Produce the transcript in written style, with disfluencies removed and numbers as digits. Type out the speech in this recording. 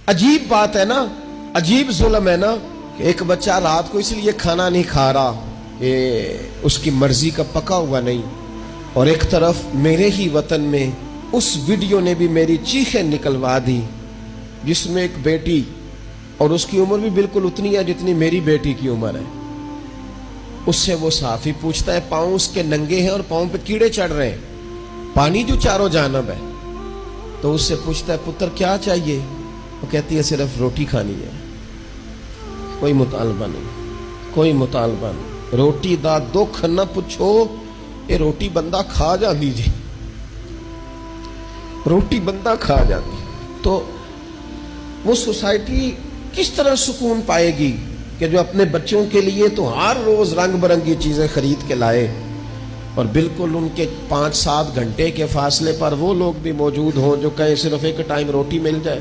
अजीब बात है ना, अजीब जुल्म है ना कि एक बच्चा रात को इसलिए खाना नहीं खा रहा कि उसकी मर्जी का पका हुआ नहीं, और एक तरफ मेरे ही वतन में उस वीडियो ने भी मेरी चीखें निकलवा दी जिसमें एक बेटी, और उसकी उम्र भी बिल्कुल उतनी है जितनी मेरी बेटी की उम्र है, उससे वो साफी पूछता है, पांव उसके नंगे हैं और पांव पे कीड़े चढ़ रहे हैं, पानी जो चारों जानब है। तो उससे पूछता है, पुत्र क्या चाहिए? वो कहती है, सिर्फ रोटी खानी है, कोई मुतालबा नहीं, कोई मुतालबा नहीं। रोटी दा दुख न पुछो, ये रोटी बंदा खा जाती जी, रोटी बंदा खा जाती। तो वो सोसाइटी किस तरह सुकून पाएगी कि जो अपने बच्चों के लिए तो हर रोज रंग बिरंगी चीजें खरीद के लाए, और बिल्कुल उनके 5-7 घंटे के फासले पर वो लोग भी मौजूद हों जो कहें सिर्फ एक टाइम रोटी मिल जाए।